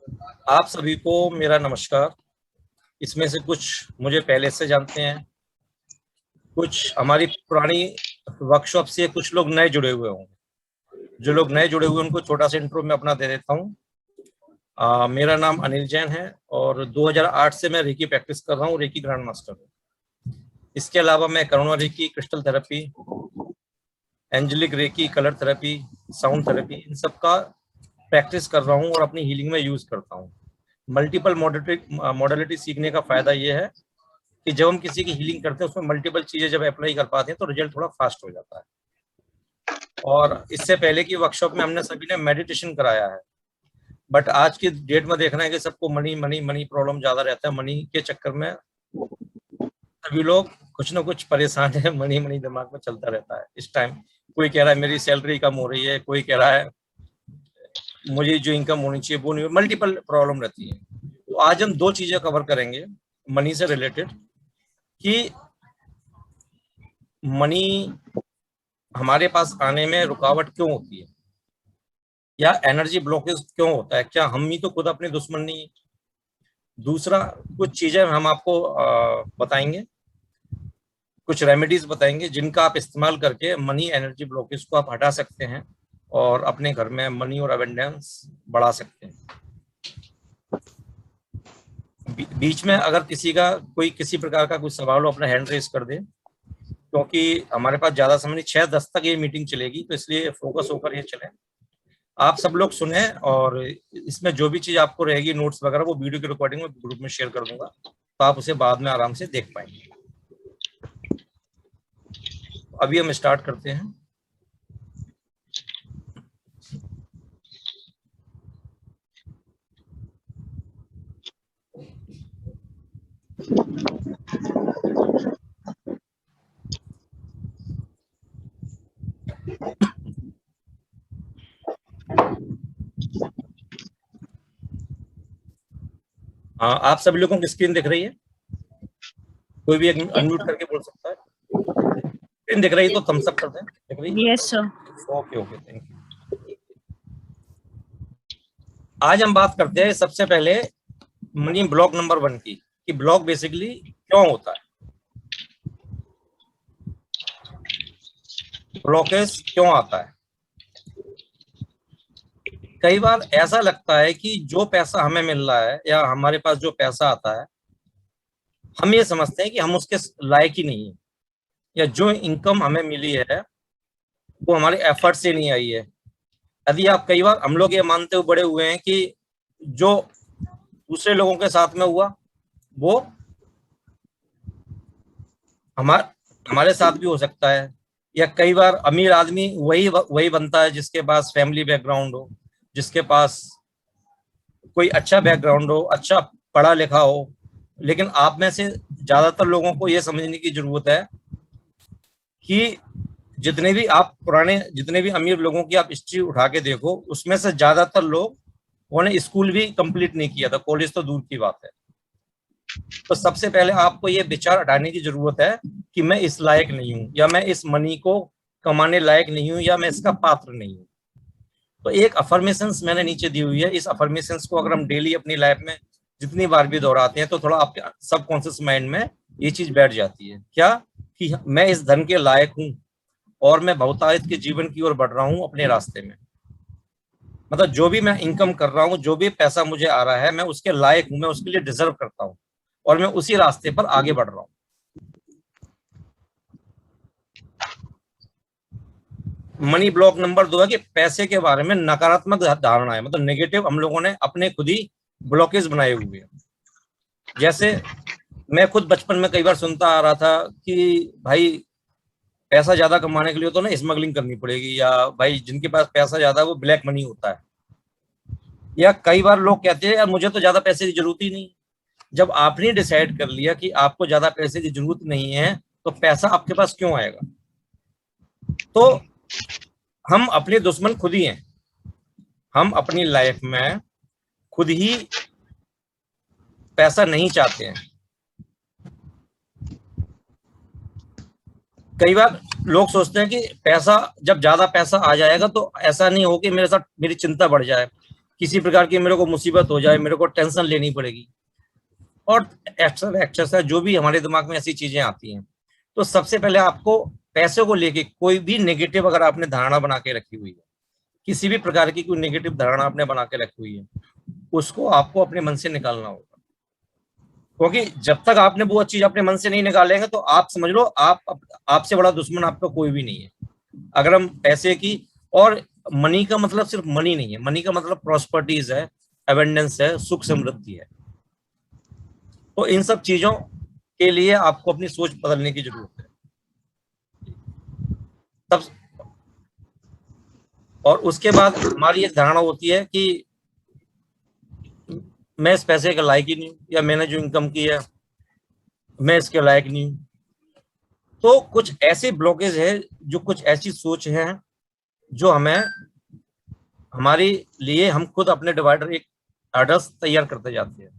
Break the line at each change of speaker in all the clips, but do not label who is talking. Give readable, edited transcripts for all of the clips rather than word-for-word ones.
आप सभी को मेरा नमस्कार। इसमें से कुछ मुझे पहले से जानते हैं, कुछ हमारी पुरानी वर्कशॉप से कुछ लोग नए जुड़े हुए होंगे। जो लोग नए जुड़े हुए उनको छोटा सा इंट्रो मैं अपना दे देता हूँ। मेरा नाम अनिल जैन है और 2008 से मैं रेकी प्रैक्टिस कर रहा हूँ, रेकी ग्रैंड मास्टर हूँ। इसके अलावा मैं Karuna reiki, crystal therapy, angelic reiki, colour therapy, sound therapy, इन सब का प्रैक्टिस कर रहा हूँ और अपनी हीलिंग में यूज करता हूँ। मल्टीपल मॉडलिटी सीखने का फायदा ये है कि जब हम किसी की हीलिंग करते हैं उसमें मल्टीपल चीजें जब अप्लाई कर पाते हैं तो रिजल्ट थोड़ा फास्ट हो जाता है। और इससे पहले की वर्कशॉप में हमने सभी ने मेडिटेशन कराया है, बट आज की डेट में देखना है कि सबको मनी मनी मनी प्रॉब्लम ज्यादा रहता है। मनी के चक्कर में सभी लोग कुछ ना कुछ परेशान है, मनी मनी दिमाग में चलता रहता है इस टाइम। कोई कह रहा है मेरी सैलरी कम हो रही है, कोई कह रहा है मुझे जो इनकम होनी चाहिए वो नहीं, मल्टीपल प्रॉब्लम रहती है। तो आज हम दो चीजें कवर करेंगे मनी से रिलेटेड, कि मनी हमारे पास आने में रुकावट क्यों होती है या एनर्जी ब्लॉकेज क्यों होता है, क्या हम ही तो खुद अपने दुश्मन नहीं है। दूसरा, कुछ चीजें हम आपको बताएंगे, कुछ रेमेडीज बताएंगे जिनका आप इस्तेमाल करके मनी एनर्जी ब्लॉकेज को आप हटा सकते हैं और अपने घर में मनी और अबेंडेंस बढ़ा सकते हैं। बीच में अगर किसी का कोई किसी प्रकार का कोई सवाल हो, अपना हैंड रेस कर दे, क्योंकि हमारे पास ज्यादा समय नहीं, 6-10 तक ये मीटिंग चलेगी, तो इसलिए फोकस होकर ये चले। आप सब लोग सुने और इसमें जो भी चीज आपको रहेगी नोट्स वगैरह वो वीडियो की रिकॉर्डिंग में ग्रुप में शेयर कर दूंगा, तो आप उसे बाद में आराम से देख पाएंगे। अभी हम स्टार्ट करते हैं। हाँ, आप सभी लोगों की स्क्रीन दिख रही है? कोई भी अनम्यूट करके बोल सकता है? स्क्रीन दिख रही है तो थम्स अप कर दें। दिख रही है?
Yes sir.
Okay okay, thank you. आज हम बात करते हैं सबसे पहले मनी ब्लॉक नंबर 1 की, कि ब्लॉक बेसिकली क्यों होता है, ब्लॉकेज क्यों आता है। कई बार ऐसा लगता है कि जो पैसा हमें मिल रहा है या हमारे पास जो पैसा आता है, हम ये समझते हैं कि हम उसके लायक ही नहीं है, या जो इनकम हमें मिली है वो हमारे एफर्ट से नहीं आई है। यदि आप, कई बार हम लोग ये मानते हुए बड़े हुए हैं कि जो दूसरे लोगों के साथ में हुआ वो हमारे साथ भी हो सकता है। या कई बार अमीर आदमी वही वही बनता है जिसके पास फैमिली बैकग्राउंड हो, जिसके पास कोई अच्छा बैकग्राउंड हो, अच्छा पढ़ा लिखा हो। लेकिन आप में से ज्यादातर लोगों को यह समझने की जरूरत है कि जितने भी अमीर लोगों की आप हिस्ट्री उठा के देखो, उसमें से ज्यादातर लोगों ने स्कूल भी कंप्लीट नहीं किया था, कॉलेज तो दूर की बात है। तो सबसे पहले आपको ये विचार हटाने की जरूरत है कि मैं इस लायक नहीं हूं, या मैं इस मनी को कमाने लायक नहीं हूं, या मैं इसका पात्र नहीं हूं। तो एक अफर्मेशंस मैंने नीचे दी हुई है। इस अफर्मेशंस को अगर हम डेली अपनी लाइफ में जितनी बार भी दोहराते हैं तो थोड़ा आपके सबकॉन्शियस माइंड में ये चीज बैठ जाती है, क्या कि मैं इस धन के लायक हूं और मैं बहुतायत के जीवन की ओर बढ़ रहा हूं अपने रास्ते में। मतलब जो भी मैं इनकम कर रहा हूं, जो भी पैसा मुझे आ रहा है, मैं उसके लायक हूं, मैं उसके लिए डिजर्व करता हूं और मैं उसी रास्ते पर आगे बढ़ रहा हूं। मनी ब्लॉक नंबर 2 है कि पैसे के बारे में नकारात्मक धारणा है, मतलब नेगेटिव हम लोगों ने अपने खुद ही ब्लॉकेज बनाए हुए हैं। जैसे मैं खुद बचपन में कई बार सुनता आ रहा था कि भाई पैसा ज्यादा कमाने के लिए तो ना स्मगलिंग करनी पड़ेगी, या भाई जिनके पास पैसा ज्यादा है वो ब्लैक मनी होता है। या कई बार लोग कहते हैं यार मुझे तो ज्यादा पैसे की जरूरत ही नहीं। जब आपने डिसाइड कर लिया कि आपको ज्यादा पैसे की जरूरत नहीं है तो पैसा आपके पास क्यों आएगा। तो हम अपने दुश्मन खुद ही हैं। हम अपनी लाइफ में खुद ही पैसा नहीं चाहते हैं। कई बार लोग सोचते हैं कि पैसा, जब ज्यादा पैसा आ जाएगा तो ऐसा नहीं हो कि मेरे साथ मेरी चिंता बढ़ जाए, किसी प्रकार की मेरे को मुसीबत हो जाए, मेरे को टेंशन लेनी पड़ेगी, और एक्स्ट्रा जो भी हमारे दिमाग में ऐसी चीजें आती हैं। तो सबसे पहले आपको पैसे को लेके कोई भी नेगेटिव अगर आपने धारणा बना के रखी हुई है, किसी भी प्रकार की कोई नेगेटिव धारणा आपने बना के रखी हुई है, उसको आपको अपने मन से निकालना होगा। क्योंकि जब तक आपने वो चीज अपने मन से नहीं निकालेंगे तो आप समझ लो आपसे बड़ा दुश्मन आपका कोई भी नहीं है। अगर हम पैसे की, और मनी का मतलब सिर्फ मनी नहीं है, मनी का मतलब प्रॉस्पर्टीज है, एवेंडेंस है, सुख समृद्धि है। तो इन सब चीजों के लिए आपको अपनी सोच बदलने की जरूरत है। तब और उसके बाद हमारी एक धारणा होती है कि मैं इस पैसे के लायक ही नहीं हूं, या मैंने जो इनकम की है मैं इसके लायक नहीं हूं। तो कुछ ऐसे ब्लॉकेज है, जो कुछ ऐसी सोच है जो हमें हमारे लिए हम खुद अपने डिवाइडर एक आदर्श तैयार करते जाते हैं।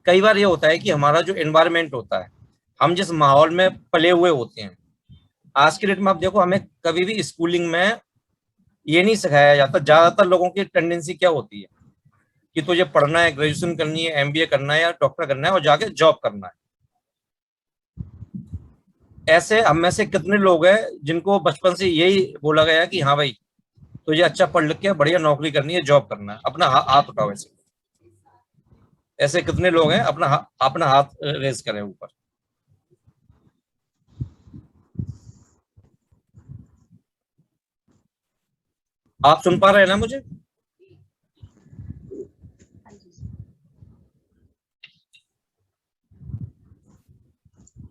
कई बार ये होता है कि हमारा जो एनवायरनमेंट होता है, हम जिस माहौल में पले हुए होते हैं, आज के डेट में आप देखो, हमें कभी भी स्कूलिंग में ये नहीं सिखाया जाता। ज्यादातर लोगों की टेंडेंसी क्या होती है कि तुझे पढ़ना है, ग्रेजुएशन करनी है, एमबीए करना है या डॉक्टर करना है और जाके जॉब करना है। ऐसे हम में से कितने लोग हैं जिनको बचपन से यही बोला गया कि हाँ भाई, तुझे अच्छा पढ़ लिख के बढ़िया नौकरी करनी है, जॉब करना है। अपना हाथ उठाओ। ऐसे ऐसे कितने लोग हैं, अपना हाथ रेज करें ऊपर। आप सुन पा रहे हैं ना मुझे?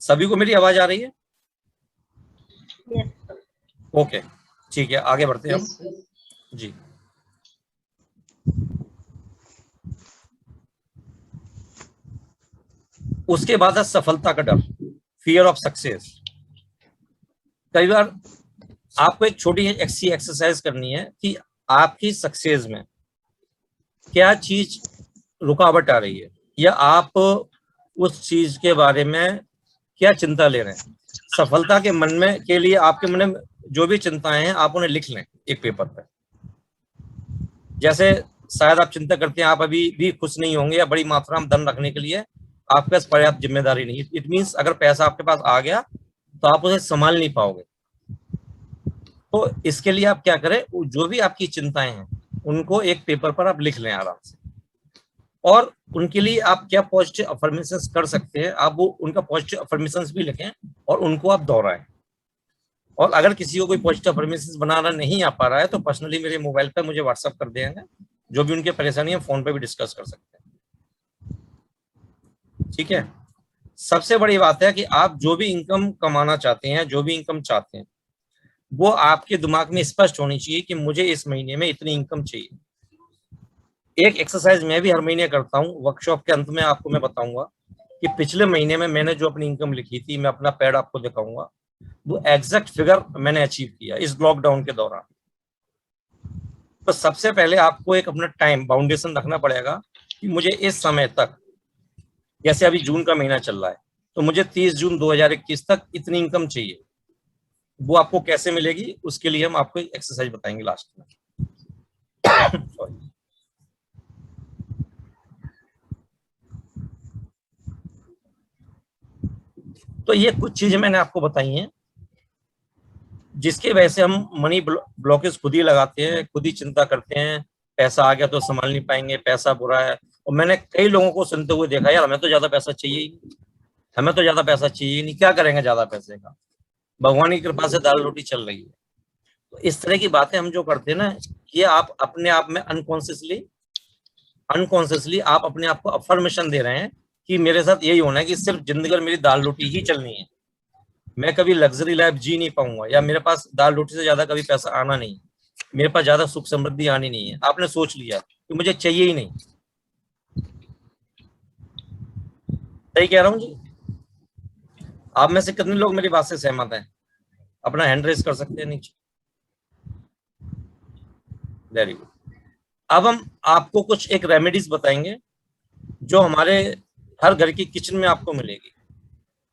सभी को मेरी आवाज आ रही है? ओके, ठीक है, आगे बढ़ते हैं हम। जी, उसके बाद है सफलता का डर, फियर ऑफ सक्सेस। कई बार आपको एक छोटी सी एक्सरसाइज करनी है कि आपकी सक्सेस में क्या चीज रुकावट आ रही है, या आप उस चीज के बारे में क्या चिंता ले रहे हैं। सफलता के मन में के लिए आपके मन में जो भी चिंताएं हैं, आप उन्हें लिख लें एक पेपर पर। जैसे शायद आप चिंता करते हैं आप अभी भी खुश नहीं होंगे, या बड़ी मात्रा में धन रखने के लिए आपके पास पर्याप्त जिम्मेदारी नहीं। इट मीन्स अगर पैसा आपके पास आ गया तो आप उसे संभाल नहीं पाओगे। तो इसके लिए आप क्या करें, जो भी आपकी चिंताएं हैं उनको एक पेपर पर आप लिख लें आराम से, और उनके लिए आप क्या पॉजिटिव अफर्मेशंस कर सकते हैं, आप वो उनका पॉजिटिव अफर्मेशंस भी लिखें और उनको आप दोहराएं। और अगर किसी को कोई पॉजिटिव अफर्मेशंस बनाना नहीं आ पा रहा है तो पर्सनली मेरे मोबाइल पर मुझे व्हाट्सअप कर देंगे, जो भी उनकी परेशानी है फोन पे भी डिस्कस कर सकते हैं। ठीक है। सबसे बड़ी बात है कि आप जो भी इनकम कमाना चाहते हैं, जो भी इनकम चाहते हैं, वो आपके दिमाग में स्पष्ट होनी चाहिए कि मुझे इस महीने में इतनी इनकम चाहिए। एक एक्सरसाइज मैं भी हर महीने करता हूँ, वर्कशॉप के अंत में आपको मैं बताऊंगा कि पिछले महीने में मैंने जो अपनी इनकम लिखी थी, मैं अपना पैड आपको दिखाऊंगा, वो एग्जैक्ट फिगर मैंने अचीव किया इस लॉकडाउन के दौरान। तो सबसे पहले आपको एक अपना टाइम बाउंडेशन रखना पड़ेगा कि मुझे इस समय तक, जैसे अभी जून का महीना चल रहा है, तो मुझे 30 जून 2021 तक इतनी इनकम चाहिए। वो आपको कैसे मिलेगी उसके लिए हम आपको एक एक्सरसाइज बताएंगे लास्ट में। तो ये कुछ चीजें मैंने आपको बताई हैं जिसकी वजह से हम मनी ब्लॉकेज खुद ही लगाते हैं, खुद ही चिंता करते हैं, पैसा आ गया तो संभाल नहीं पाएंगे, पैसा बुरा है। और मैंने कई लोगों को सुनते हुए देखा, यार हमें तो ज्यादा पैसा चाहिए ही नहीं, हमें तो ज्यादा पैसा चाहिए ही नहीं, क्या करेंगे ज्यादा पैसे का, भगवान की कृपा से दाल रोटी चल रही है। तो इस तरह की बातें हम जो करते हैं ना, ये आप अपने आप में अनकॉन्शियसली आप अपने आप को अफर्मेशन दे रहे हैं कि मेरे साथ यही होना है कि सिर्फ जिंदगी भर मेरी दाल रोटी ही चलनी है, मैं कभी लग्जरी लाइफ जी नहीं पाऊंगा, या मेरे पास दाल रोटी से ज्यादा कभी पैसा आना नहीं, मेरे पास ज्यादा सुख समृद्धि आनी नहीं है। आपने सोच लिया कि मुझे चाहिए ही नहीं। सही कह रहा हूँ जी? आप में से कितने लोग मेरी बात से सहमत हैं? अपना हैंड रेस कर सकते हैं नीचे। Very good. अब हम आपको कुछ एक रेमेडीज बताएंगे जो हमारे हर घर की किचन में आपको मिलेगी।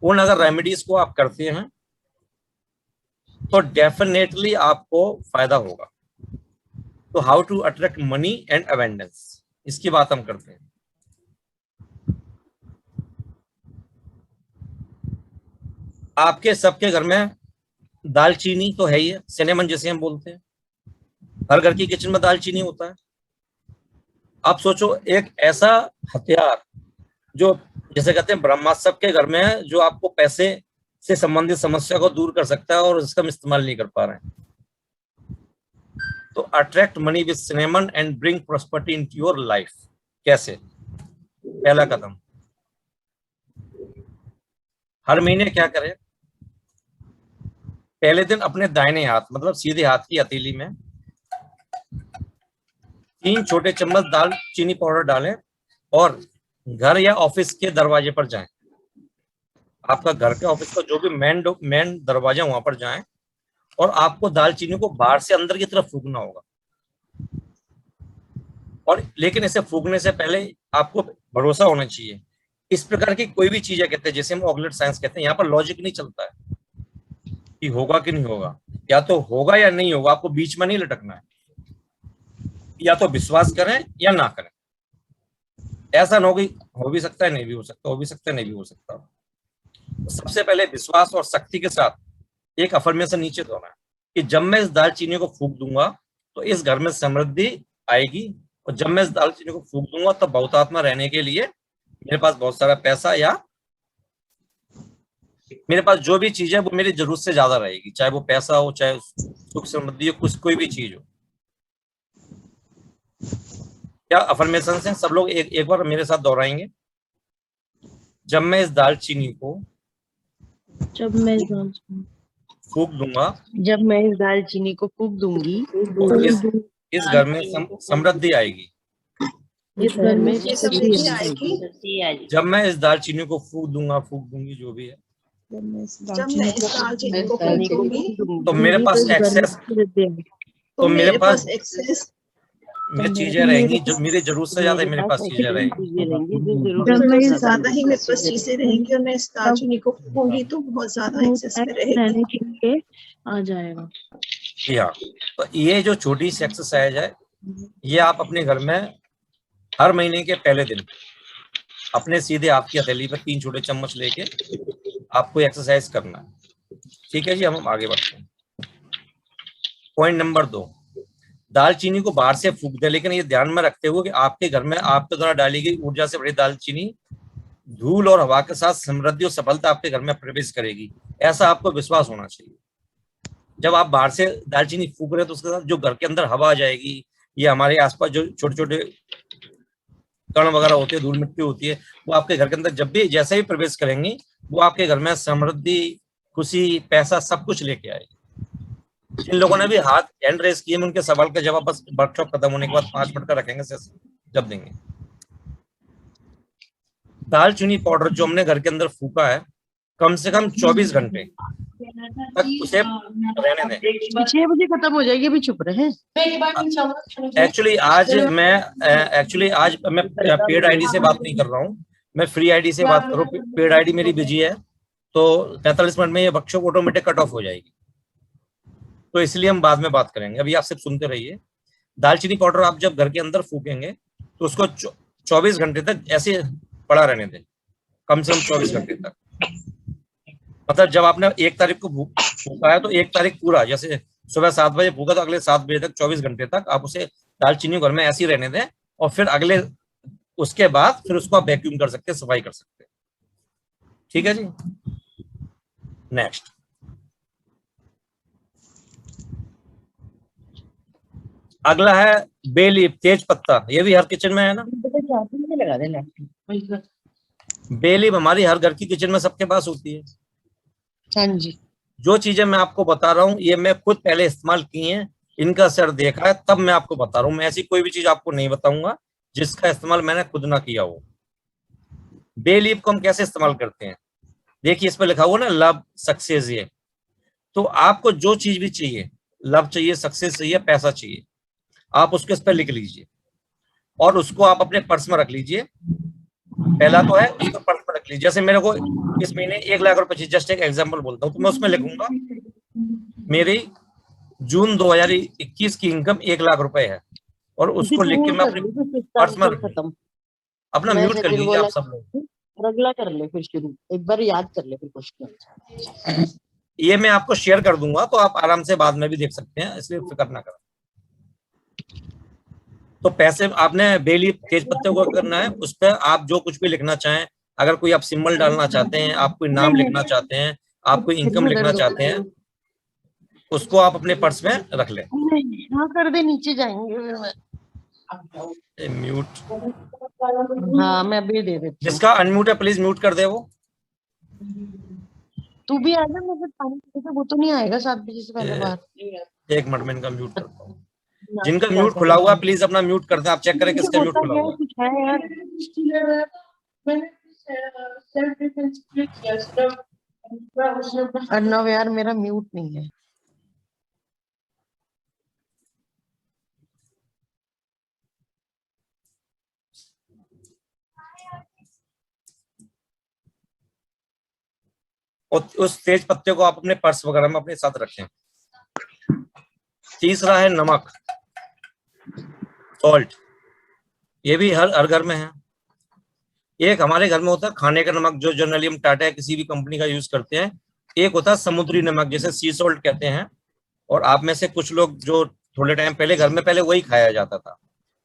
उन अगर रेमेडीज को आप करते हैं तो डेफिनेटली आपको फायदा होगा। तो how to attract money and abundance, इसकी बात हम करते हैं। आपके सबके घर में दालचीनी तो है ही है, सिनेमन जिसे हम बोलते हैं, हर घर की किचन में दालचीनी होता है। आप सोचो एक ऐसा हथियार जो जैसे कहते हैं ब्रह्मास्त्र के घर में है, जो आपको पैसे से संबंधित समस्या को दूर कर सकता है और इसका हम इस्तेमाल नहीं कर पा रहे हैं। तो attract money with cinnamon and bring prosperity into your life. कैसे? पहला कदम, हर महीने क्या करें, पहले दिन अपने दाहिने हाथ मतलब सीधे हाथ की हथेली में 3 छोटे चम्मच दालचीनी पाउडर डालें और घर या ऑफिस के दरवाजे पर जाएं। आपका घर के ऑफिस का जो भी मेन दरवाजा वहां पर जाएं और आपको दालचीनी को बाहर से अंदर की तरफ फूकना होगा। और लेकिन इसे फूकने से पहले आपको भरोसा होना चाहिए। इस प्रकार की कोई भी चीजें कहते हैं जैसे हम ऑकल्ट साइंस कहते हैं, यहाँ पर लॉजिक नहीं चलता है कि होगा कि नहीं होगा, या तो होगा या नहीं होगा, आपको बीच में नहीं लटकना है। या तो विश्वास करें या ना करें, ऐसा ना हो भी सकता है नहीं भी हो सकता, हो भी सकता है नहीं भी हो सकता। तो सबसे पहले विश्वास और शक्ति के साथ एक अफर्मेशन नीचे दोहराना है कि जब मैं इस दालचीनी को फूंक दूंगा तो इस घर में समृद्धि आएगी, और जब मैं इस दालचीनी को फूंक दूंगा तब बहुतात्मा रहने के लिए मेरे पास बहुत सारा पैसा या मेरे पास जो भी चीज है वो मेरी जरूरत से ज्यादा रहेगी, चाहे वो पैसा हो, चाहे सुख समृद्धि हो, कोई भी चीज हो। क्या अफर्मेशन है? सब लोग एक बार मेरे साथ दोहराएंगे। जब मैं इस दालचीनी को फूंक दूंगा,
जब मैं इस दालचीनी को फूंक दूंगी
तो इस घर में समृद्धि आएगी।
इस घर में समृद्धि आएगी।
जब मैं इस दालचीनी को फूंक दूंगी जो भी है,
जब मैं इस दालचीनी को फूंक दूंगी
तो मेरे पास एक्सेस, तो मेरे पास में चीजें रहेंगी जो मेरी जरूरत से ज्यादा मेरे पास चीजें रहेंगी।
ज्यादा ही मेरे पास चीजें रहेंगी और मैं इस दालचीनी को फूंकूंगी तो बहुत ज्यादा एक्सेस में रहेगी,
आ जाएगा।
जी हाँ, तो ये जो छोटी सी एक्सरसाइज है ये आप अपने घर में हर महीने के पहले दिन अपने सीधे आपकी हथेली पर 3 छोटे चम्मच लेके आपको एक्सरसाइज करना है। ठीक है जी, हम आगे बढ़ते हैं। पॉइंट नंबर 2, दालचीनी को बाहर से फूंक दे, लेकिन ये ध्यान में रखते हुए कि आपके घर में आपके द्वारा डाली गई ऊर्जा से भरी दालचीनी धूल और हवा के साथ समृद्धि और सफलता आपके घर में प्रवेश करेगी, ऐसा आपको विश्वास होना चाहिए। जब आप बाहर से दालचीनी फूंक रहे हैं तो उसके साथ जो घर के अंदर हवा आ जाएगी, ये हमारे आसपास जो छोटे छोटे कण वगैरह होते हैं, धूल मिट्टी होती है, वो आपके घर के अंदर जब भी जैसे ही प्रवेश करेंगी वो आपके घर में समृद्धि, खुशी, पैसा सब कुछ लेके आएगी। जिन लोगों ने भी हाथ हैंड रेस किए, उनके सवाल का जवाब बस वर्कशॉप खत्म होने के बाद 5 मिनट का रखेंगे, जब देंगे। दालचीनी पाउडर जो हमने घर के अंदर फूका है, कम से कम 24 घंटे तक उसे रहने दें।
6 बजे खत्म हो जाएगी, अभी चुप रहे।
एक्चुअली आज मैं पेड आईडी से बात नहीं कर रहा हूँ, मैं फ्री आईडी से बात कर रहा हूँ। पेड आईडी मेरी बिजी है, तो 45 मिनट में ये वर्कशॉप ऑटोमेटिक कट ऑफ हो जाएगी, तो इसलिए हम बाद में बात करेंगे। अभी आप सिर्फ सुनते रहिए। दालचीनी पाउडर आप जब घर के अंदर फूकेंगे तो उसको 24 घंटे तक ऐसे पड़ा रहने दें, कम से कम 24 घंटे तक। मतलब जब आपने 1 तारीख को फूका है तो 1 तारीख पूरा, जैसे सुबह 7 बजे फूका तो अगले 7 बजे तक 24 घंटे तक आप उसे दालचीनी घर में ऐसे ही रहने दें, और फिर अगले उसके बाद फिर उसको आप वैक्यूम कर सकते हैं, सफाई कर सकते हैं। ठीक है जी। नेक्स्ट, अगला है बे लीफ, तेज पत्ता। ये भी हर किचन में है ना।
लगा देना।
बे लीफ हमारी हर घर की किचन में सबके पास होती है।
हाँ जी।
जो चीजें मैं आपको बता रहा हूँ ये मैं खुद पहले इस्तेमाल की हैं, इनका असर देखा है, तब मैं आपको बता रहा हूँ। मैं ऐसी कोई भी चीज आपको नहीं बताऊंगा जिसका इस्तेमाल मैंने खुद ना किया हो। बे लीफ को हम कैसे इस्तेमाल करते हैं, देखिए इस पर लिखा हुआ ना, लव सक्सेस। ये तो आपको जो चीज भी चाहिए, लव चाहिए, सक्सेस चाहिए, पैसा चाहिए, आप उसको इस पर लिख लीजिए और उसको आप अपने पर्स में रख लीजिए। पहला तो है उसको पर्स में रख लीजिए। जैसे मेरे को इस महीने 1 लाख रुपए चाहिए, जस्ट एक एग्जांपल बोलता हूँ, तो मैं उसमें लिखूंगा मेरी जून 2021 की इनकम 1 लाख रुपए है, और उसको लिख के मैं अपने पर्स में
खत्म।
अपना
मैं
म्यूट कर
फिर
लीजिए
बोला
आप सब लोग।
और अगला कर ले फिर शुरू, एक बार याद कर ले फिर क्वेश्चन।
ये मैं आपको शेयर कर दूंगा तो आप आराम से बाद में भी देख सकते हैं, इसलिए फिक्र ना करें। तो पैसे आपने बेली तेज पत्ते को करना है, उस पर आप जो कुछ भी लिखना चाहें, अगर कोई आप सिंबल डालना चाहते हैं, आप कोई नाम लिखना चाहते हैं, आप कोई इनकम लिखना चाहते हैं, उसको आप अपने पर्स में रख लें।
हाँ कर दे, नीचे जाएंगे फिर मैं
म्यूट।
हाँ मैं अभी दे देती हूँ।
जिसका अनम्यूट है प्लीज म्यूट कर दे वो।
तू भी आ जा, मैं फिर पानी पीते, वो तो नहीं आएगा 7 बजे से पहले बाहर।
एक मिनट में इनका म्यूट करता हूँ। जिनका म्यूट खुला हुआ है प्लीज अपना म्यूट कर दें। आप चेक करें किसका म्यूट खुला हुआ है।
कुछ है यार, अर्नव यार मेरा म्यूट नहीं है।
और उस तेज पत्ते को आप अपने पर्स वगैरह में अपने साथ रखें। तीसरा है नमक, सॉल्ट। ये भी हर घर में है। एक हमारे घर में होता है खाने का नमक, जो जनरली हम टाटा या किसी भी कंपनी का यूज करते हैं। एक होता है समुद्री नमक, जिसे सी सॉल्ट कहते हैं। और आप में से कुछ लोग जो थोड़े टाइम पहले घर में पहले वही खाया जाता था,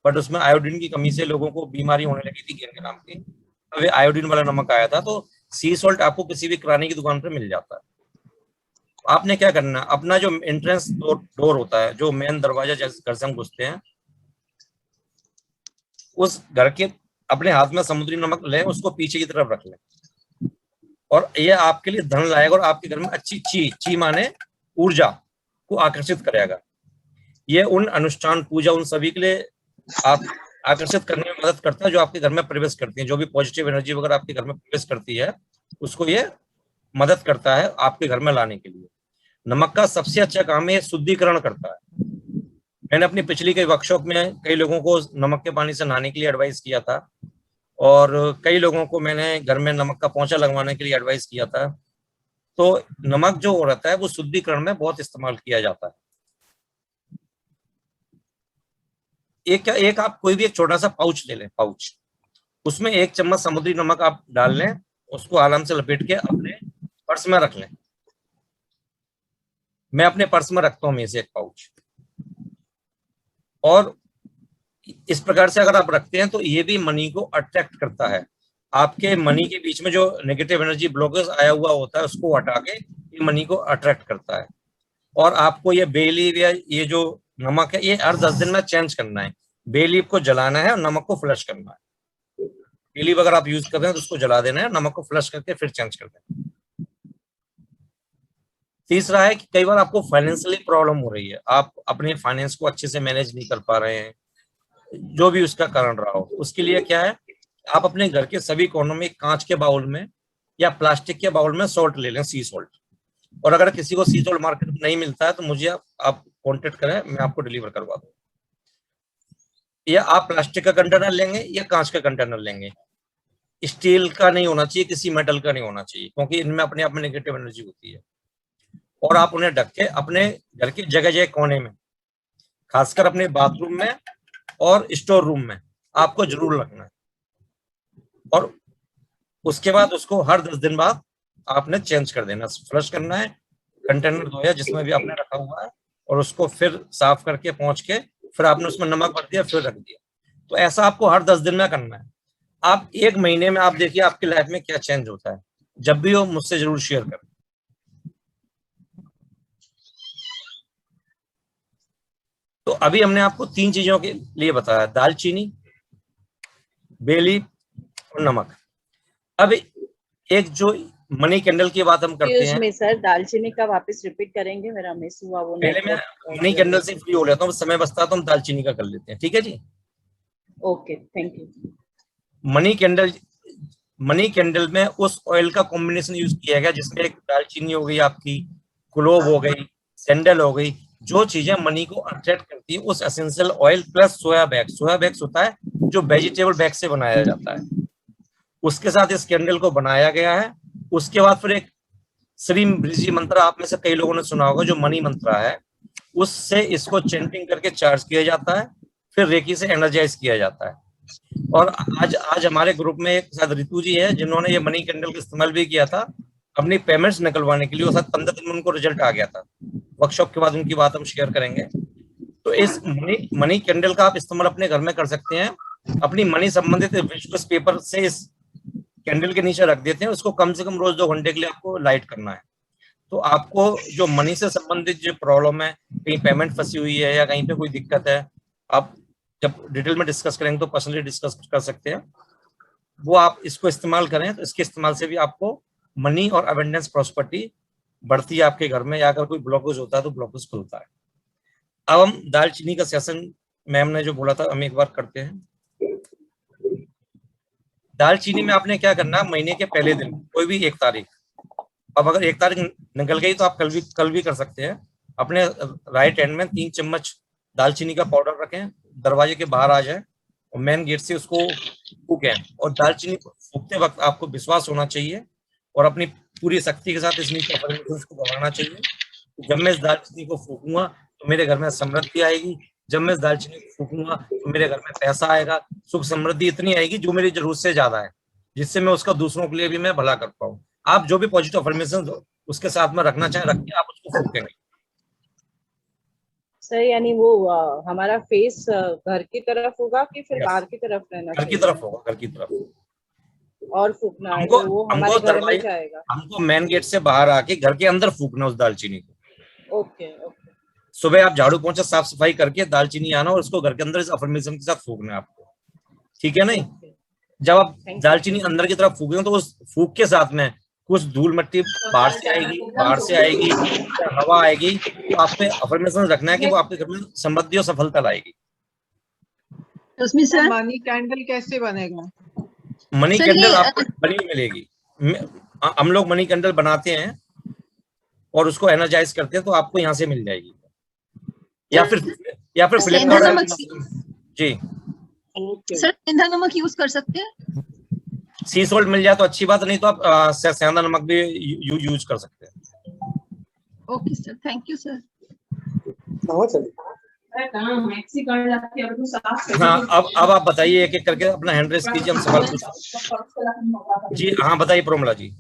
बट उसमें आयोडीन की कमी से लोगों को बीमारी होने लगी थी गेंदे नाम की, तो आयोडीन वाला नमक आया था। तो सी सॉल्ट आपको किसी भी किराने की दुकान पर मिल जाता है। आपने क्या करना, अपना जो एंट्रेंस डोर होता है, जो मेन दरवाजा जैसे घर से हम घुसते हैं, उस घर के अपने हाथ में समुद्री नमक लें, उसको पीछे की तरफ रख लें। और ये आपके लिए धन लाएगा और आपके घर में अच्छी ची माने ऊर्जा को आकर्षित करेगा। ये उन अनुष्ठान पूजा उन सभी के लिए आप आकर्षित करने में मदद करता है जो आपके घर में प्रवेश करती है। जो भी पॉजिटिव एनर्जी वगैरह आपके घर में प्रवेश करती है, उसको ये मदद करता है आपके घर में लाने के लिए। नमक का सबसे अच्छा काम है, शुद्धिकरण करता है। मैंने अपनी पिछली कई वर्कशॉप में कई लोगों को नमक के पानी से नहाने के लिए एडवाइस किया था, और कई लोगों को मैंने घर में नमक का पोंछा लगवाने के लिए एडवाइस किया था। तो नमक जो रहता है वो शुद्धिकरण में बहुत इस्तेमाल किया जाता है। एक आप कोई भी एक छोटा सा पाउच ले लें, पाउच, उसमें 1 चम्मच समुद्री नमक आप डाल लें, उसको आराम से लपेट के अपने पर्स में रख लें। मैं अपने पर्स में रखता हूँ में से एक पाउच। और इस प्रकार से अगर आप रखते हैं तो ये भी मनी को अट्रैक्ट करता है। आपके मनी के बीच में जो नेगेटिव एनर्जी ब्लॉकेज आया हुआ होता है, उसको हटा के ये मनी को अट्रैक्ट करता है। और आपको ये बे लीफ या ये जो नमक है, ये हर 10 दिन में चेंज करना है। बे लीफ को जलाना है और नमक को फ्लश करना है। बे लीफ अगर आप यूज कर रहे हैं तो उसको जला देना है, नमक को फ्लश करके फिर चेंज कर देना है। तीसरा है कि कई बार आपको फाइनेंशियली प्रॉब्लम हो रही है, आप अपने फाइनेंस को अच्छे से मैनेज नहीं कर पा रहे हैं, जो भी उसका कारण रहा हो। उसके लिए क्या है, आप अपने घर के सभी कोनों में कांच के बाउल में या प्लास्टिक के बाउल में सॉल्ट ले लें, सी सॉल्ट। और अगर किसी को सी सॉल्ट मार्केट में नहीं मिलता है तो मुझे आप कांटेक्ट करें, मैं आपको डिलीवर करवा दूँ। या आप प्लास्टिक का कंटेनर लेंगे या कांच का कंटेनर लेंगे, स्टील का नहीं होना चाहिए, किसी मेटल का नहीं होना चाहिए, क्योंकि इनमें अपने आप में नेगेटिव एनर्जी होती है। और आप उन्हें ढक के अपने घर के जगह जगह कोने में, खासकर अपने बाथरूम में और स्टोर रूम में आपको जरूर रखना है। और उसके बाद उसको हर 10 दिन बाद आपने चेंज कर देना, फ्लश करना है, कंटेनर धोया जिसमें भी आपने रखा हुआ है, और उसको फिर साफ करके पोंछ के फिर आपने उसमें नमक भर दिया, फिर रख दिया। तो ऐसा आपको हर 10 दिन में करना है। आप 1 महीने में आप देखिए आपकी लाइफ में क्या चेंज होता है। जब भी हो मुझसे जरूर शेयर करें। तो अभी हमने आपको 3 चीजों के लिए बताया, दालचीनी, बे लीफ और नमक। अब एक जो मनी कैंडल की बात हम करते हैं,
सर दालचीनी का वापस रिपीट करेंगे, मेरा मिस हुआ वो।
पहले मैं मनी कैंडल से फ्री हो लेता हूँ, समय बचता तो हम दालचीनी का कर लेते हैं, ठीक है जी।
Okay, thank you.
Money candle में उस ऑयल का कॉम्बिनेशन यूज किया गया जिसमें एक दालचीनी हो गई, आपकी क्लोव हो गई, सैंडल हो गई, जो चीजें मनी को अट्रैक्ट करती है, उस एसेंशियल ऑयल प्लस सोया बैग्स। सोया बैग्स होता है जो वेजिटेबल बैग से बनाया जाता है, उसके साथ इस कैंडल को बनाया गया है। उसके बाद फिर एक श्री ब्रिजी मंत्र आप में से कई लोगों ने सुना होगा, जो मनी मंत्र है, उससे इसको चेंटिंग करके चार्ज किया जाता है। फिर रेकी से एनर्जाइज किया जाता है। और आज हमारे ग्रुप में एक साथ रितु जी है जिन्होंने ये मनी कैंडल का इस्तेमाल भी किया था अपनी पेमेंट्स निकलवाने के लिए, और साथ 15 दिन में उनको रिजल्ट आ गया था। वर्कशॉप के बाद उनकी बात हम शेयर करेंगे। तो इस मनी कैंडल का आप इस्तेमाल अपने घर में कर सकते हैं। अपनी मनी संबंधित विजुअल पेपर से इस कैंडल के नीचे रख देते हैं, उसको कम से कम रोज 2 घंटे के लिए आपको लाइट करना है। तो आपको जो मनी से संबंधित जो प्रॉब्लम है, कहीं पेमेंट फंसी हुई है या कहीं पे कोई दिक्कत है, आप जब डिटेल में डिस्कस करेंगे तो पर्सनली डिस्कस कर सकते हैं। वो आप इसको इस्तेमाल करें तो इसके इस्तेमाल से भी आपको मनी और अबंडेंस प्रॉस्पेरिटी बढ़ती है आपके घर में, या अगर कोई ब्लॉकेज होता है तो ब्लॉकेज खुलता है। अब हम दालचीनी का सेशन मैम ने जो बोला था हम एक बार करते हैं। दालचीनी में आपने क्या करना, महीने के पहले दिन कोई भी 1 तारीख, अब अगर 1 तारीख निकल गई तो आप कल भी कर सकते हैं। अपने राइट हैंड में 3 चम्मच दालचीनी का पाउडर रखें, दरवाजे के बाहर आ जाए और मेन गेट से उसको फूकें। और दालचीनी को फूकते वक्त आपको विश्वास होना चाहिए और अपनी पूरी शक्ति के साथ इस नीचे को बढ़ाना चाहिए। जब मैं इस दालचीनी को फूकूंगा तो मेरे घर में समृद्धि आएगी, जब मैं इस दालचीनी को फूकूंगा तो मेरे घर में पैसा आएगा, सुख समृद्धि इतनी आएगी जो मेरी जरूरत से ज्यादा है, जिससे मैं उसका दूसरों के लिए भी मैं भला कर पाऊं। आप जो भी पॉजिटिव अफर्मेशन उसके साथ में रखना चाहें रखिए, आप उसको फूकेंगे।
सर यानी वो हमारा फेस घर की तरफ होगा कि फिर बाहर की तरफ रहना
घर की तरफ होगा, घर की तरफ
और फूकना है,
हमको,
तो वो हमारे घर में जाएगा।
हमको मेन गेट से बाहर आके घर के अंदर फूकना उस दालचीनी को।
Okay okay.
सुबह आप झाड़ू पोंछा साफ सफाई करके दालचीनी आना और उसको घर के अंदर इस अफर्मेशन के साथ फूकना है आपको, ठीक है नहीं? जब आप दालचीनी अंदर की तरफ फूकेंगे तो उस फूक के साथ में कुछ धूल मिट्टी बाहर से आएगी, हवा आएगी, तो आप पे अफर्मेशन रखना है कि वो आपके घर में समृद्धि और सफलता लाएगी।
उसमें सर
मनी कैंडल कैसे बनेगा?
मनी कैंडल आपको बनी हुई मिलेगी। हम लोग मनी कैंडल बनाते हैं और उसको एनर्जाइज करते हैं, तो आपको यहाँ से मिल जाएगी, या फिर फ्लिपकार्ट जी।
सर सेंधा नमक यूज कर सकते हैं?
सी सॉल्ट मिल जाए तो अच्छी बात, नहीं तो आप सेंधा नमक भी यूज कर सकते हैं।
Okay sir, thank you sir.
हाँ, अब आप बताइए, एक एक करके अपना हैंड रेस कीजिए, हम सवाल पूछते जी। हाँ बताइए प्रोमला जी।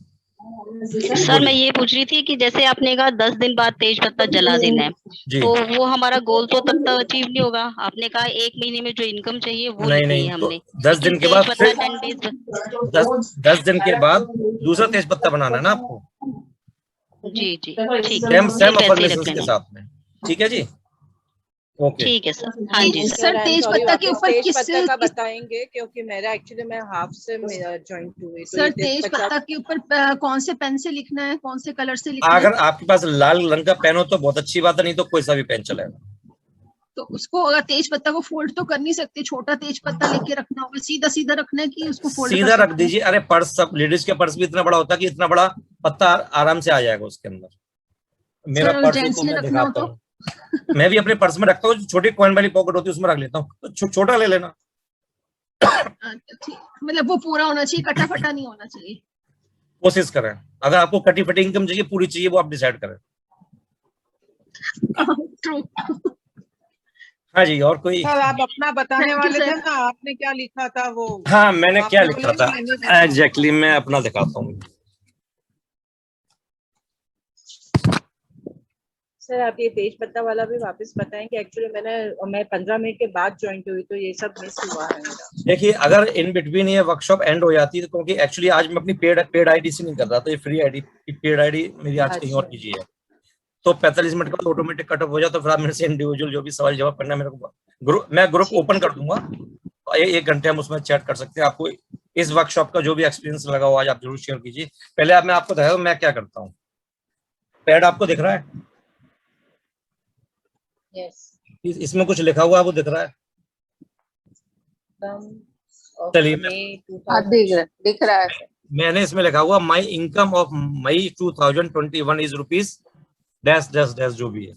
सर मैं ये पूछ रही थी कि जैसे आपने कहा 10 दिन बाद तेज पत्ता जला देना है, तो वो हमारा गोल तो तब तक अचीव नहीं होगा। आपने कहा 1 महीने में जो इनकम चाहिए वो नहीं हमने,
तो 10 दिन के बाद 10 दिन के बाद दूसरा तेज पत्ता बनाना है ना आपको।
जी जी ठीक
है, सेम अफर्मेशंस के साथ में, ठीक है जी। ओके
ठीक है सर। हाँ जी
सर तेज पत्ता के ऊपर
किससे का बताएंगे, क्योंकि मेरा एक्चुअली मैं हाफ से जॉइंट हुई।
सर तेज पत्ता के ऊपर कौन से पेन से लिखना है, कौन से कलर से लिखना है?
अगर आपके पास लाल रंग का पेन हो तो बहुत अच्छी बात है, नहीं तो कोई सा भी पेन चलेगा।
तो उसको अगर तेज पत्ता को फोल्ड तो कर नहीं सकते, छोटा तेज पत्ता लेके रखना होगा, सीधा सीधा रखना है कि उसको फोल्ड
सीधा रख दीजिए। अरे पर्स, सब लेडीज के पर्स भी इतना बड़ा होता है कि इतना बड़ा पत्ता आराम से आ जाएगा उसके अंदर। मेरा पर्स तो मैं दिखाता हूँ, मैं भी अपने पर्स में रखता हूँ, छोटी कॉइन वाली पॉकेट होती है उसमें रख लेता हूँ, तो छोटा ले लेना।
मतलब वो पूरा होना चाहिए, कटा फटा नहीं होना चाहिए।
कोशिश करें, अगर आपको कटी फटी इनकम चाहिए, पूरी चाहिए, वो आप डिसाइड करें।
ट्रू।
हाँ जी, और कोई?
सर आप अपना बताने वाले थे ना, आपने क्या लिखा था वो?
हाँ मैंने क्या लिखा था एग्जैक्टली, मैं अपना दिखाता हूँ।
सर आप ये तेज पत्ता वाला भी वापस बताएं कि एक्चुअली मैं 15 मिनट के बाद ज्वाइन हुई, तो ये सब मिस हुआ है मेरा।
देखिए अगर इन बिटवीन ये वर्कशॉप एंड हो जाती है, क्योंकि एक्चुअली आज मैं अपनी पेड आईडी से नहीं कर रहा था, ये फ्री आईडी, पेड आईडी मेरी आज कहीं और कीजिए है, तो 45 मिनट के बाद ऑटोमेटिक कट ऑफ हो जाए, तो फिर आप मेरे से इंडिविजुअल जो भी सवाल जवाब करना है मेरे को मैं ग्रुप ओपन कर दूंगा, तो 1 घंटे हम उसमें चैट कर सकते हैं। आपको इस वर्कशॉप का जो भी एक्सपीरियंस लगा हो आज आप जरूर शेयर कीजिए। पहले मैं आपको बताया मैं क्या करता हूँ। पैड आपको दिख रहा है?
Yes.
इसमें कुछ लिखा हुआ है, वो दिख रहा है? चलिए
दिख रहा है।
मैंने इसमें लिखा हुआ my income of May 2021 is rupees dash dash dash, जो भी है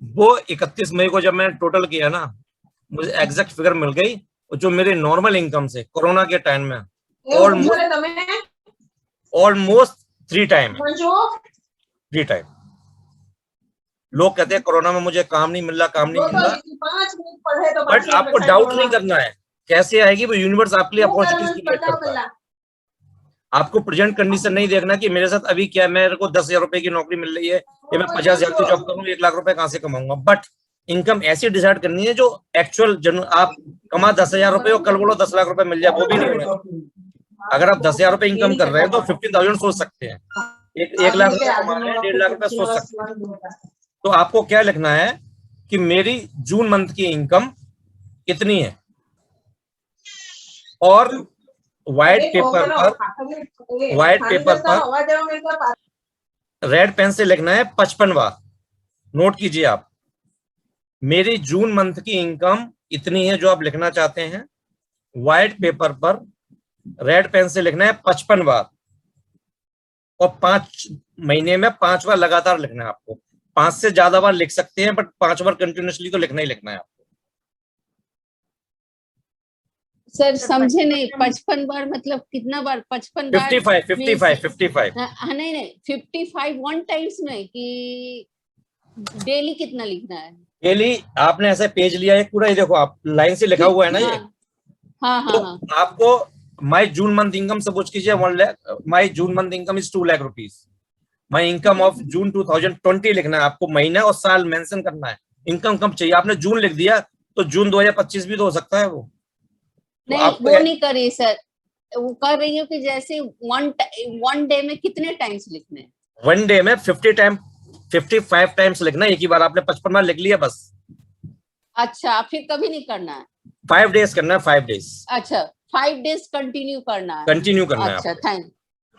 वो 31 मई को जब मैंने टोटल किया ना, मुझे एग्जैक्ट फिगर मिल गई, और जो मेरे नॉर्मल इनकम से कोरोना के टाइम में ऑलमोस्ट 3 टाइम लोग कहते हैं कोरोना में मुझे काम नहीं मिल रहा, काम नहीं मिल रहा,
5 मिनट पढ़े तो
बट आपको डाउट नहीं करना है कैसे आएगी, वो यूनिवर्स आपके लिए अपॉर्चुनिटीज क्रिएट करता है। आपको प्रेजेंट कंडीशन नहीं देखना कि मेरे साथ अभी क्या है, मेरे को 10,000 रुपए की नौकरी मिल रही है या मैं 50,000 की जॉब करूँ, 1 लाख रुपए कहाँ से कमाऊंगा। बट इनकम ऐसी डिसाइड करनी है जो एक्चुअल आप कमा 10,000 रुपए और कल बोलो 10 लाख रुपए मिल जाए, वो भी नहीं होगा। अगर आप 10,000 रुपए इनकम कर रहे हैं तो 50,000 सोच सकते हैं, 1 लाख रुपए कमा रहे हैं, 1.5 लाख रुपए सोच सकते हैं। तो आपको क्या लिखना है कि मेरी जून मंथ की इनकम कितनी है, और व्हाइट पेपर पर रेड पेन से लिखना है 55 बार। नोट कीजिए आप, मेरी जून मंथ की इनकम इतनी है जो आप लिखना चाहते हैं, व्हाइट पेपर पर रेड पेन से लिखना है 55 बार, और 5 महीने में 5 बार लगातार लिखना है आपको। 5 से ज्यादा बार लिख सकते हैं, बट 5 बार कंटिन्यूसली तो लिखना ही लिखना है आपको।
सर समझे नहीं, 55 बार मतलब कितना बार? 55 बार
55
हाँ, नहीं 55 वन टाइम्स में, कि डेली कितना लिखना है?
डेली आपने ऐसा पेज लिया है पूरा, ये देखो आप लाइन से लिखा हुआ है ना ये।
हाँ,
तो आपको my June month income suppose कीजिए 1 lakh, my June month income is 2 lakh rupees, my income of June 2020 लिखना है आपको, महीना और साल मेंशन करना है। इनकम कब चाहिए, आपने जून लिख दिया तो जून 2025 भी तो हो सकता है वो।
नहीं
तो
वो नहीं करिए सर, वो कर रही हूँ कि जैसे वन डे में कितने टाइम्स लिखने हैं?
1 डे में 55 टाइम्स लिखना है, एक ही बार आपने 55 बार लिख लिया बस।
अच्छा, फिर कभी नहीं करना है?
5 डेज करना है, 5 डेज।
अच्छा, 5 डेज कंटिन्यू करना है?
कंटिन्यू करना है।
अच्छा, थैंक,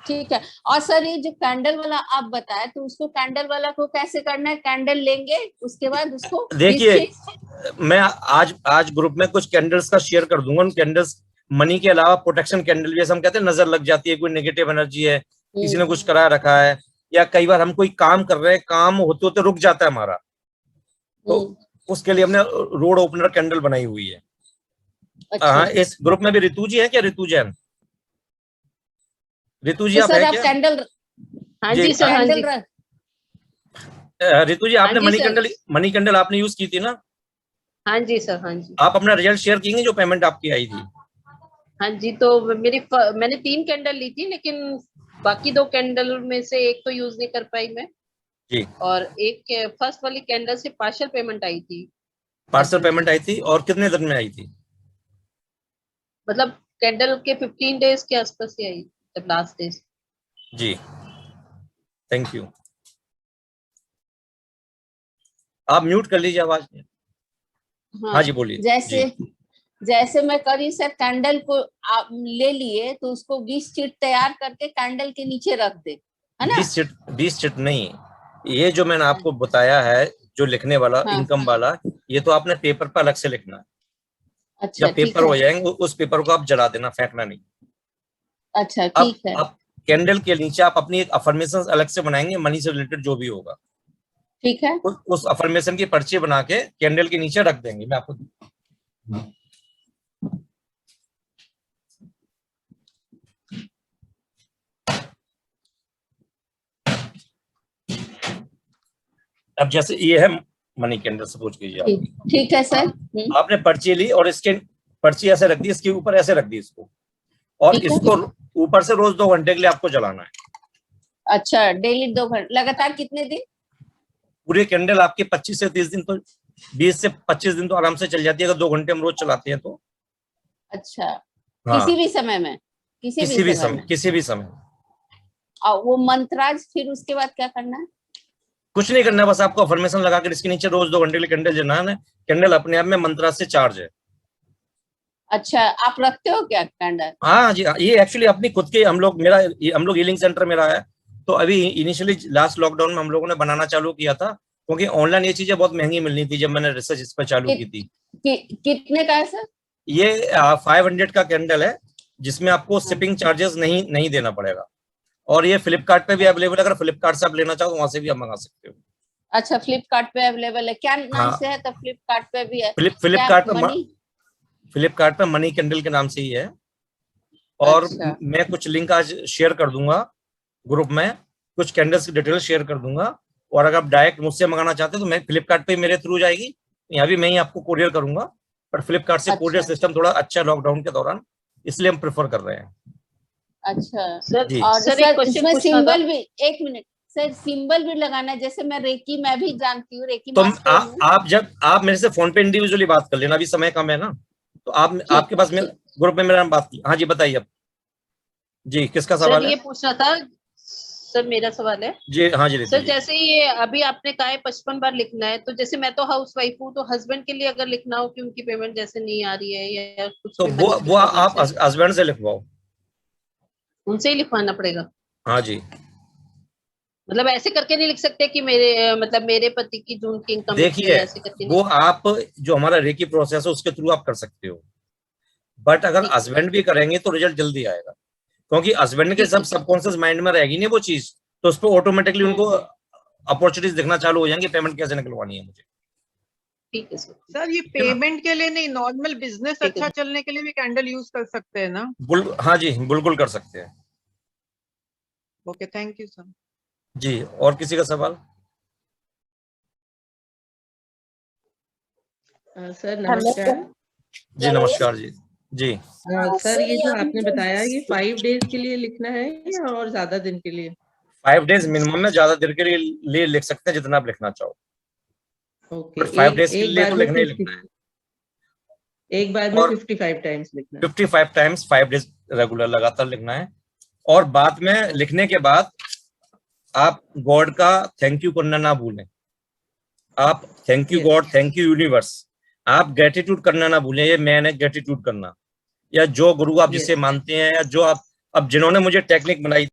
ठीक है। और सर ये जो कैंडल वाला आप बताए, तो उसको कैंडल वाला को कैसे करना है? कैंडल लेंगे उसके बाद उसको
देखिए, मैं आज ग्रुप में कुछ कैंडल्स का शेयर कर दूंगा। उन कैंडल्स मनी के अलावा प्रोटेक्शन कैंडल, जैसे हम कहते हैं नजर लग जाती है, कोई नेगेटिव एनर्जी है, किसी ने कुछ करा रखा है, या कई बार हम कोई काम कर रहे हैं, काम होते होते रुक जाता है हमारा, तो उसके लिए हमने रोड ओपनर कैंडल बनाई हुई है।
अच्छा।
इस ग्रुप में भी रितु जी है क्या? रितु जैन, रितु जी
तो
आप
सर
है
आप
क्या?
कैंडल, हाँ जी सर, हाँ जी।
रितु जी आपने मनी कैंडल आपने यूज की थी ना?
हाँ जी सर, हाँ जी।
आप अपना रिजल्ट शेयर किएंगे जो पेमेंट आपकी आई थी?
हाँ जी, तो मैंने 3 कैंडल ली थी, लेकिन बाकी 2 कैंडल में से एक तो यूज नहीं कर पाई मैं
जी,
और एक फर्स्ट वाली कैंडल से पार्शियल पेमेंट आई थी।
पार्सल पेमेंट आई थी, और कितने दिन में आई थी?
मतलब कैंडल के 15 डेज के आसपास ही आई, जब लास्ट डेज।
जी, थैंक यू। आप म्यूट कर लीजिए आवाज। हाँ जी, बोलिए।
जैसे मैं करी सर, कैंडल को आप ले लिए तो उसको 20 शीट तैयार करके कैंडल के नीचे रख दे, है ना?
20 शीट नहीं, ये जो मैंने आपको बताया है जो लिखने वाला, इनकम वाला, ये तो आपने पेपर पर अलग से लिखना है।
अच्छा,
जब पेपर हो जाएंगे उस पेपर को आप जला देना, फेंकना नहीं।
अच्छा, ठीक है।
आप कैंडल के नीचे आप अपनी एक अफर्मेशन अलग से बनाएंगे, मनी से रिलेटेड जो भी होगा,
ठीक है।
उस अफर्मेशन की पर्ची बना के कैंडल के नीचे रख देंगे। मैं आपको अब जैसे ये है मनी कैंडल, सपोज कीजिए आप,
ठीक है सर।
आपने पर्ची ली और इसके पर्ची ऐसे रख दी, इसके ऊपर ऐसे रख दी इसको, और इसको ऊपर से रोज 2 घंटे के लिए आपको जलाना है।
अच्छा, डेली 2 घंटे लगातार कितने दिन?
पूरी कैंडल आपके 25 से 30 दिन, तो 20 से 25 दिन तो आराम से चल जाती है, अगर 2 घंटे हम रोज चलाते हैं तो।
अच्छा,
हाँ,
किसी भी समय में?
किसी भी समय।
और वो मंत्राज फिर उसके बाद क्या करना है?
कुछ नहीं करना, बस आपको अफर्मेशन लगा कर इसके नीचे रोज 2 घंटे के लिए कैंडल जलाना है। कैंडल अपने आप में मंत्राज से चार्ज है।
अच्छा, आप रखते हो क्या कैंडल?
हाँ जी, ये एक्चुअली अपनी खुद के हम लोग हीलिंग सेंटर मेरा है, तो अभी इनिशियली लास्ट लॉकडाउन में हम लोगों ने बनाना चालू किया था, क्योंकि ऑनलाइन ये चीजें बहुत महंगी मिलनी थी जब मैंने रिसर्च इस पर चालू की थी।
कितने का है सर?
ये 500 का कैंडल है, जिसमें आपको शिपिंग चार्जेस नहीं देना पड़ेगा, और ये फ्लिपकार्ट पे भी अवेलेबल है। अगर फ्लिपकार्ट से आप लेना चाहो तो वहां से भी आप मंगा सकते हो।
अच्छा, फ्लिपकार्ट पे अवेलेबल है, क्या नाम से है? तो फ्लिपकार्ट पे भी है?
फ्लिपकार्ट पे मनी कैंडल के नाम से ही है। और मैं कुछ लिंक आज शेयर कर दूंगा ग्रुप में, कुछ कैंडल्स की डिटेल शेयर कर दूंगा, और अगर आप डायरेक्ट मुझसे मंगाना चाहते हैं तो मैं फ्लिपकार्ट पे मेरे थ्रू जाएगी, यहाँ भी मैं ही आपको कोरियर करूंगा, पर फ्लिपकार्ट से कोरियर
अच्छा।
सिस्टम थोड़ा अच्छा लॉकडाउन के दौरान, इसलिए हम प्रेफर कर रहे हैं।
अच्छा
सर
जी।
और
सर एक
सर
क्वेश्चन
इसमें
पूछना था।
सिंबल भी, एक मिनट सर, सिंबल भी लगाना है, जैसे मैं रेकी मैं भी जानती हूँ, रेकी
तो
मास्टर हूँ।
आप जब आप मेरे से फोन पे इंडिविजुअली बात कर लेना, अभी समय कम है ना, तो आप आपके पास में ग्रुप में मेरा बात की। हाँ जी बताइए अब जी, किसका
सर
सवाल
ये
है?
पूछना था, सर मेरा सवाल है
जी हाँ जी
सर,
जी।
जैसे ये अभी आपने कहा है 55 बार लिखना है, तो जैसे मैं तो हाउस वाइफ हूँ, तो हस्बैंड के लिए अगर लिखना हो कि उनकी पेमेंट जैसे नहीं आ रही है या कुछ
तो
भी
वो
मनी की
वो आप
प्रॉब्लम है,
हस्बैंड से लिखवाओ।
उनसे ही लिखवाना पड़ेगा?
हाँ जी,
मतलब ऐसे करके नहीं लिख सकते कि मेरे मतलब मेरे पति की जो उनकी इनकम इतनी
देखिए
है, ऐसे करके
वो
नहीं?
आप जो हमारा रेकी प्रोसेस है उसके थ्रू आप कर सकते हो, बट अगर
ठीक है।
हस्बैंड भी करेंगे तो रिजल्ट जल्दी आएगा, क्योंकि हस्बैंड के
ठीक
सब
है।
सबकॉन्शियस माइंड में रहेगी नहीं वो चीज, तो उस पर ऑटोमेटिकली उनको अपॉर्चुनिटीज दिखना चालू हो जाएंगे, पेमेंट कैसे निकलवानी है मुझे।
ठीक है सर।
सर ये
ठीक है ना?
पेमेंट के लिए नहीं, नॉर्मल बिजनेस
ठीक है।
अच्छा चलने के लिए भी कैंडल यूज कर सकते हैं ना?
हाँ जी बिल्कुल कर सकते हैं
ओके, थैंक यू सर।
जी। और किसी का सवाल?
सर नमस्कार।
जी नमस्कार जी। जी
सर ये जो आपने बताया ये 5 डेज के लिए लिखना है या और ज्यादा दिन के लिए?
5 डेज मिनिमम में, ज्यादा देर के लिए लिख सकते हैं जितना आप लिखना चाहो,
ओके,
बट 5 डेज के
एक
लिए
बार
तो
में
लिखना ही
50,
लिखना है।
एक बार में
और
55 टाइम्स लिखना है।
55 टाइम्स 5 डेज रेगुलर लगातार लिखना है। और बाद में लिखने के बाद आप गॉड का थैंक यू करना ना भूलें। आप thank you God, thank you universe, आप ग्रेटिट्यूड करना ना भूलें। ये मैन है ग्रेटिट्यूड करना, या जो गुरु आप जिसे मानते हैं, या जो आप, अब जिन्होंने मुझे टेक्निक बनाई